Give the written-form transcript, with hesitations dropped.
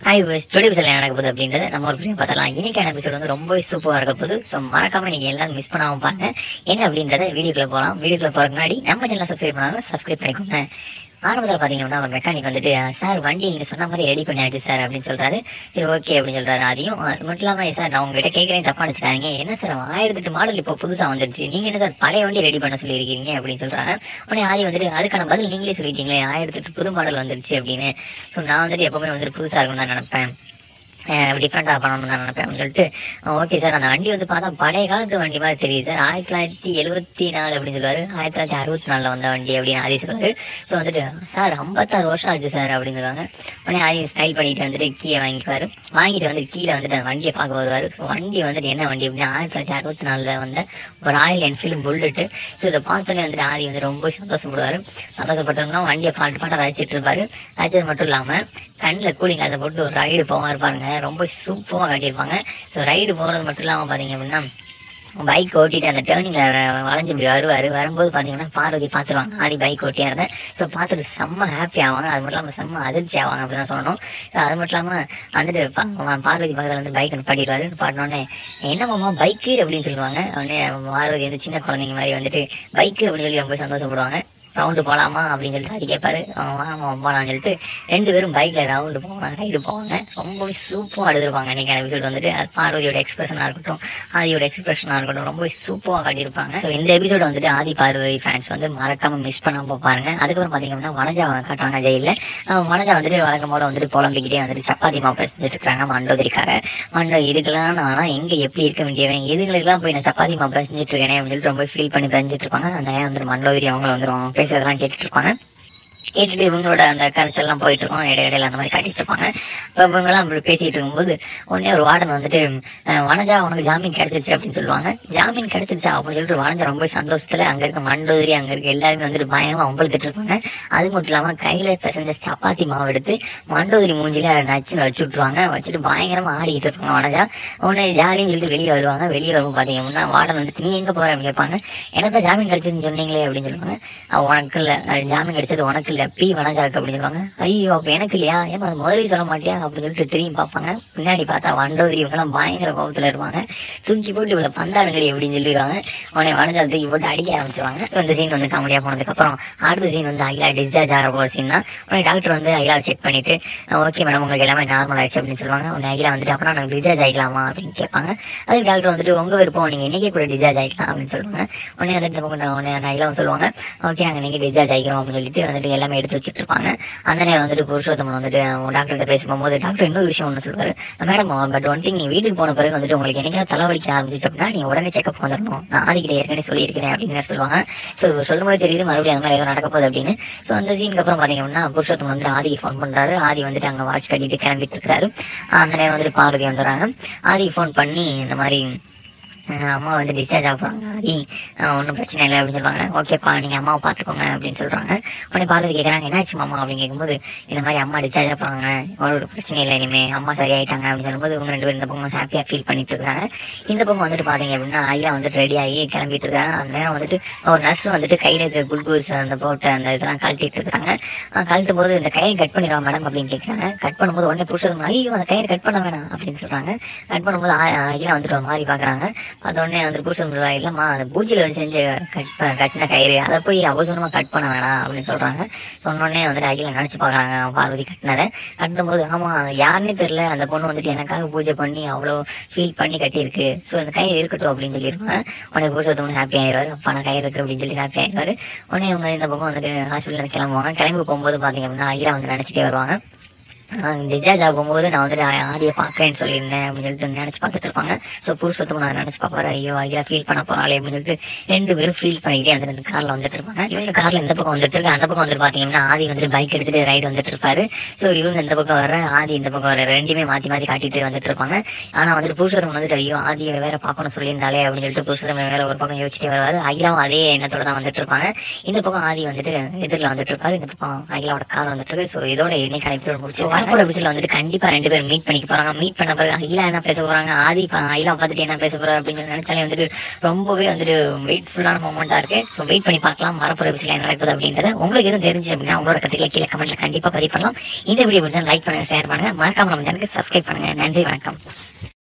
Hi boys, today எபிசோட்ல என்ன நடக்க போகுது அப்படின்றத நம்ம ஒரு வீடியோ பார்த்தலாம். இன்னைக்கான எபிசோட் வந்து ரொம்ப சூப்பராக இருக்க போகுது. ஸோ மறக்காம நீங்க எல்லாரும் மிஸ் பண்ணாம பாருங்க. என்ன அப்படின்றத வீடியோக்குள்ள போகலாம். வீடியோக்குள்ள போறதுக்கு முன்னாடி நம்ம சேனல் சப்ஸ்கிரைப் பண்ணாலும் சப்ஸ்கிரைப் பண்ணிக்கோங்க. ஆரம்பத்தில் பார்த்தீங்கன்னா ஒரு மெக்கானிக் வந்துட்டு, சார் வண்டி நீங்கள் சொன்ன மாதிரி ரெடி பண்ணியாச்சு சார் அப்படின்னு சொல்றாரு. சரி ஓகே அப்படின்னு சொல்றாரு. அதையும் அது மட்டும் இல்லாமல், சார் நான் உங்ககிட்ட கேட்குறேன், தப்பா நினச்சிக்காதீங்க, என்ன சார் 1008 மாடல் இப்போ புதுசாக வந்துருச்சு, நீங்கள் என்ன சார் பழைய வண்டி ரெடி பண்ண சொல்லியிருக்கீங்க அப்படின்னு சொல்றாங்க. உடனே ஆதி வந்துட்டு, அதுக்கான பதில் நீங்களே சொல்லிட்டீங்களே, 1008 புது மாடல் வந்துருச்சு அப்படின்னு. ஸோ நான் வந்துட்டு எப்பவுமே வந்துட்டு புதுசாக இருக்கும்னு தான் நினைப்பேன், டிஃப்ரெண்ட்டாக பண்ணணும்னு தான் நினைப்பேன் அப்படின்னு சொல்லிட்டு, ஓகே சார் அந்த வண்டி வந்து பார்த்தா பழைய காலத்து வண்டி மாதிரி தெரியுது சார், 1974 அப்படின்னு சொல்லுவார், 1964 வந்த வண்டி அப்படின்னு ஆதி சொல்லுவார். ஸோ வந்துட்டு, சார் 56 வருஷம் ஆச்சு சார் அப்படின்னு சொல்லுவாங்க. உடனே ஆதி ஸ்மைல் பண்ணிட்டு வந்துட்டு கீயை வாங்கிக்குவார். வாங்கிட்டு வந்து கீழே வந்துட்டு அந்த வண்டியை பார்க்க வருவார். ஸோ வண்டி வந்துட்டு என்ன வண்டி அப்படின்னா 1964 வந்த ஒரு ராயல் என்ஃபீல்டு புல்லட்டு. ஸோ இதை பார்த்தோன்னே வந்துட்டு ஆதி வந்து ரொம்ப சந்தோஷப்படுவார். சந்தோஷப்பட்டோம்னா வண்டியை பாட்டு ரசிச்சிட்டு இருப்பார். ரசிச்சது மட்டும் இல்லாமல் கண்ணில் கூலிங் கிளாஸை போட்டு ஒரு ரைடு போவாங்க இருப்பாருங்க, ரொம்ப சூப்பராக காட்டியிருப்பாங்க. ஸோ ரைடு போகிறது மட்டும் இல்லாமல் பார்த்தீங்க அப்படின்னா, பைக் ஓட்டிட்டு அந்த டேர்னிங்கில் வளைஞ்சு இப்படி வரும்போது பார்த்தீங்கன்னா பார்வதி பார்த்துருவாங்க ஆதி பைக் ஓட்டியாக இருந்தேன். ஸோ பார்த்துட்டு செம்ம ஹாப்பி ஆவாங்க. அது மட்டும் இல்லாமல் செம்ம அதிர்ச்சி ஆவாங்க அப்படி தான் சொல்லணும். அது மட்டும் இல்லாமல் வந்துட்டு பார்வதி பக்கத்தில் வந்து பைக் நிப்பாட்டிடுவார். நிப்பாட்டினோடனே என்னம்மா பைக்கு அப்படின்னு சொல்லுவாங்க. உடனே பார்வதி வந்து சின்ன குழந்தைங்க மாதிரி வந்துட்டு பைக்கு அப்படின்னு சொல்லி ரொம்ப சந்தோஷப்படுவாங்க. ரவுண்டு போகலாமா அப்படின்னு சொல்லிட்டு அது கேட்பாரு. ஆமாம் போகலான்னு சொல்லிட்டு 2 பேரும் பைக்கில் ரவுண்டு போவாங்க, ரைடு போவாங்க. ரொம்பவே சூப்பராக எடுத்திருப்பாங்க. அன்றைக்கி எபிசோட் வந்துட்டு பார்வதியோட எக்ஸ்பிரஷனாக இருக்கட்டும், ஆதியோட எக்ஸ்பிரஷனாக இருக்கட்டும், ரொம்ப சூப்பராக காட்டியிருப்பாங்க. ஸோ இந்த எபிசோட வந்துட்டு ஆதி பார்வதி ஃபேன்ஸ் வந்து மறக்காமல் மிஸ் பண்ணாமல் பாருங்க. அதுக்கப்புறம் பார்த்தீங்கன்னா வனஜா காட்டுவாங்க ஜெயிலில். வனஜா வந்துட்டு வழக்கம் போல வந்துட்டு புலம்பிக்கிட்டே வந்துட்டு சப்பாத்தி மாவு செஞ்சுட்டு இருக்காங்க மண்டோதரிக்காக. இதுக்கெல்லாம் நான் எங்கே எப்படி இருக்க வேண்டியவன், இதுகளுக்கெல்லாம் போய் நான் சப்பாத்தி மாவு செஞ்சுட்டு இருக்கேன் அப்படின்னு சொல்லிட்டு ரொம்ப ஃபீல் பண்ணி செஞ்சுட்டு இருப்பாங்க. அந்த வந்துட்டு மண்டோதரி அவங்கள வந்துடுவாங்க, பேசுறதெல்லாம் கேட்டுட்டு இருப்பாங்க. கேட்டுட்டு இவங்களோட அந்த கரைச்சல்லாம் போயிட்டு இருக்கோம், இடையில அந்த மாதிரி காட்டிட்டு இருப்பாங்க. இப்போ இவங்கெல்லாம் அப்படி பேசிட்டு இருக்கும்போது உடனே ஒரு வார்டன் வந்துட்டு, வனஜா உனக்கு ஜாமீன் கிடைச்சிருச்சு அப்படின்னு சொல்லுவாங்க. ஜாமீன் கிடைச்சிருச்சா அப்படின்னு சொல்லிட்டு வனஜா ரொம்ப சந்தோஷத்தில் அங்கே இருக்க மண்டோதரி அங்கே இருக்க எல்லாருமே வந்துட்டு பயங்கரமாக அம்பளத்துட்டு இருப்பாங்க. அது மட்டும் இல்லாமல் கையில் பிசைஞ்ச சப்பாத்தி மாவு எடுத்து மண்டோதரி மூஞ்சில நச்சு வச்சு விட்ருவாங்க. வச்சுட்டு பயங்கரமாக ஆடிக்கிட்டு இருப்பாங்க வனஜா. உடனே ஜாலின்னு சொல்லிட்டு வெளியே வருவாங்க. வெளியே வரும் பார்த்தீங்க அப்படின்னா வார்டன் வந்துட்டு, நீ எங்கே போகிற அப்படின்னு கேட்பாங்க. எனக்கு தான் ஜாமீன் கிடைச்சிருன்னு சொன்னீங்களே அப்படின்னு சொல்லுவாங்க. உனக்கு இல்லை, ஜாமீன் கிடைச்சது உனக்கு இல்லை, பி வனஜாக்கு அப்படின்னு சொல்லுவாங்க. ஐயோ அப்போ எனக்கு இல்லையா, ஏமா அது முதலே சொல்ல மாட்டியா அப்படின்னு சொல்லிட்டு திரும்பி பார்ப்பாங்க. பின்னாடி பார்த்தா வண்டோதரி இவங்கெல்லாம் பயங்கர கோபத்தில் இருப்பாங்க. தூக்கி போட்டு இவ்வளோ பந்தாடுங்கடி அப்படின்னு சொல்லிடுவாங்க. உடனே வனஜா தூக்கி போட்டு அடிக்க ஆரம்பிச்சிருவாங்க. ஸோ இந்த சீன் வந்து காமெடியாக போனதுக்கப்புறம் அடுத்த சீன் வந்து அகிலா டிஸ்சார்ஜ் ஆகிற போகிற சீன் தான். உடனே டாக்டர் வந்து அகிலாவை செக் பண்ணிட்டு, ஓகே மேடம் உங்களுக்கு எல்லாமே நார்மல் ஆயிடுச்சு அப்படின்னு சொல்லுவாங்க. உடனே அகிலா வந்துட்டு, அப்புறம் நாங்கள் டிஸ்சார்ஜ் ஆகிக்கலாமா அப்படின்னு கேட்பாங்க. அதுக்கு டாக்டர் வந்துட்டு, உங்கள் விருப்பம், நீங்கள் இன்றைக்கே கூட டிஸ்சார்ஜ் ஆகிக்கலாம் அப்படின்னு சொல்லுவாங்க. உடனே வந்துட்டு உடனே அகிலாவும் சொல்லுவாங்க, ஓகே நாங்கள் இன்றைக்கி டிஸ்சார்ஜ் ஆகிக்கிறோம் அப்படின்னு சொல்லிட்டு வந்துட்டு எல்லாமே எடுத்து வச்சுட்டு இருப்பாங்க. அந்த நேரம் வந்துட்டு புருஷோத்தமன் வந்துட்டு டாக்டர்கிட்ட பேசும்போது டாக்டர் இன்னொரு விஷயம் ஒன்று சொல்லுவார், மேடம் பட் ஒன் திங், நீங்கள் வீட்டுக்கு போன பிறகு வந்துட்டு உங்களுக்கு என்னைக்காவது தலைவலிக்க ஆரம்பிச்சிச்சு அப்படின்னா நீங்கள் உடனே செக்அப் வந்துடணும், நான் ஆதிக்கிட்ட ஏற்கனவே சொல்லியிருக்கிறேன் அப்படின்னு சொல்லுவாங்க. ஸோ சொல்லும்போது தெரியுது மறுபடியும் அந்த மாதிரி ஏதோ நடக்க போகுது அப்படின்னு. ஸோ அந்த சீனுக்கு அப்புறம் பார்த்தீங்க அப்படின்னா புருஷோத்தமன் வந்துட்டு ஆதிக்கு ஃபோன் பண்ணுறாரு. ஆதி வந்துட்டு அங்கே வாட்ச் கட்டிட்டு கிளம்பிட்டு இருக்காரு. அந்த நேரம் வந்துட்டு பார்வதி வந்துடுறாங்க. ஆதிக்கு ஃபோன் பண்ணி இந்த மாதிரி அம்மா வந்து டிஸ்சார்ஜ் ஆக போகிறாங்க ஆதி, ஒன்றும் பிரச்சனை இல்லை அப்படின்னு சொல்லுவாங்க. ஓகேப்பா நீங்கள் அம்மாவை பார்த்துக்கோங்க அப்படின்னு சொல்கிறாங்க. உடனே பார்வதி கேட்குறாங்க, என்னாச்சு மாமா அப்படின்னு கேட்கும்போது, இந்த மாதிரி அம்மா டிஸ்சார்ஜ் ஆக போகிறாங்க, ஒரு பிரச்சனை இல்லை, இனிமேல் அம்மா சரியாயிட்டாங்க அப்படின்னு சொல்லும்போது இவங்க 2 பேரும் இந்த பக்கம் ஹாப்பியாக ஃபீல் பண்ணிட்டு இருக்காங்க. இந்த பக்கம் வந்துட்டு பார்த்தீங்க அப்படின்னா ஐயா வந்துட்டு ரெடி ஆகி கிளம்பிட்டு இருக்காங்க. அந்த நேரம் வந்துட்டு ஒரு நர்ஸ் வந்துட்டு கையில் இருக்க குளுக்கோஸ் அந்த போட்ட அந்த இதெல்லாம் கழட்டிட்டு இருக்காங்க. கழட்டும் போது இந்த கயிறு கட் பண்ணிடுவாங்க மேடம் அப்படின்னு கேட்குறாங்க. கட் பண்ணும்போது உடனே புருஷன், ஐயோ அந்த கயிறு கட் பண்ண வேணாம் அப்படின்னு சொல்கிறாங்க. கட் பண்ணும்போது ஐயா வந்துட்டு ஒரு மாதிரி பார்க்குறாங்க. அதோடனே வந்து புருஷன் இல்லைம்மா அந்த பூஜையில் வச்சு செஞ்சு கட்டின கயிறு, அதை போய் அவசரமாக கட் பண்ண வேணாம் அப்படின்னு சொல்கிறாங்க. சொன்னோடனே வந்துட்டு அகில நினச்சி பார்க்குறாங்க பார்வதி கட்டினதை. கட்டும்போது ஆமாம் யாருன்னே தெரில, அந்த பொண்ணு வந்துட்டு எனக்காக பூஜை பண்ணி அவ்வளோ ஃபீல் பண்ணி கட்டியிருக்கு, ஸோ இந்த கயிறு இருக்கட்டும் அப்படின்னு சொல்லியிருப்பாங்க. உடனே புருஷத்தவங்க ஹாப்பி ஆயிடுவார், அப்பா நான் கயிறு இருக்குது அப்படின்னு சொல்லி ஹாப்பி ஆயிடுவார். உடனே இவங்க இந்த பக்கம் வந்துட்டு ஹாஸ்பிட்டலில் கிளம்புவாங்க. கிளம்பி போகும்போது பார்த்தீங்க அப்படின்னா அகிலா வந்து நினச்சிட்டே வருவாங்க. டிஸ்சார்ஜ் ஆகும்போது நான் வந்துட்டு ஆதியை பார்க்குறேன்னு சொல்லியிருந்தேன் அப்படின்னு சொல்லிட்டு நினச்சி பார்த்துட்டு இருப்பாங்க. ஸோ புருஷத்துக்கு நான் நினச்சி பார்ப்பாரு, ஐயோ ஐயா ஃபீல் பண்ண போகிறாளே அப்படின்னு சொல்லிட்டு 2 பேரும் ஃபீல் பண்ணிக்கிட்டே வந்துட்டு காரில் வந்துட்டு இருப்பாங்க. இவங்க காரில் இந்த பக்கம் வந்துட்டு இருக்கு. அந்த பக்கம் வந்துட்டு பார்த்தீங்கன்னா ஆதி வந்துட்டு பைக் எடுத்துகிட்டு ரைடு வந்துட்டு இருப்பாரு. ஸோ இவங்க இந்த பக்கம் வர, ஆதி இந்த பக்கம் வர, 2மே மாற்றி மாற்றி காட்டிட்டு வந்துட்டு இருப்பாங்க. ஆனால் வந்துட்டு புருஷத்துக்கு வந்துட்டு ஐயோ ஆதியை வேற பார்க்கணும் சொல்லியிருந்தாலே அப்படின்னு சொல்லிட்டு புருஷத்துக்கு வேற ஒரு பக்கம் யோசிச்சுட்டே வருவார். அகிலாவும் அதே எண்ணத்தோட தான் வந்துட்டு இருப்பாங்க. இந்த பக்கம் ஆதி வந்துட்டு எதிரில் வந்துட்டு இருப்பாரு, இந்த பக்கம் அகிலாவோட கார் வந்துட்டு இருக்கு. ஸோ இதோட இன்னைக்கு எபிசோட் முடிச்சு வரப்போற எபிசோட்ல வந்துட்டு கண்டிப்பா 2 பேரும் மீட் பண்ணிக்க போறாங்க. மீட் பண்ண பிறகு அகிலா என்ன பேச போறாங்க, ஆதி அகிலா பார்த்துட்டு என்ன பேச போறாரு அப்படின்னு சொல்லி நினைச்சாலே வந்துட்டு ரொம்பவே வந்துட்டு வெயிட்ஃபுல்லான மொமெண்டா இருக்கு. ஸோ வெயிட் பண்ணி பார்க்கலாம் வரப்போற எபிசோட்ல என்ன நடக்குது அப்படின்றத. உங்களுக்கு எதுவும் தெரிஞ்சு அப்படின்னா உங்களோட கருத்துக்களை கீழே கமெண்ட்ல கண்டிப்பா பதிவு பண்ணலாம். இந்த வீடியோ பிடிச்சா லைக் பண்ணுங்க, ஷேர் பண்ணுங்க, மறக்காம நம்ம சேனலுக்கு சப்ஸ்கிரைப் பண்ணுங்க. நன்றி, வணக்கம்.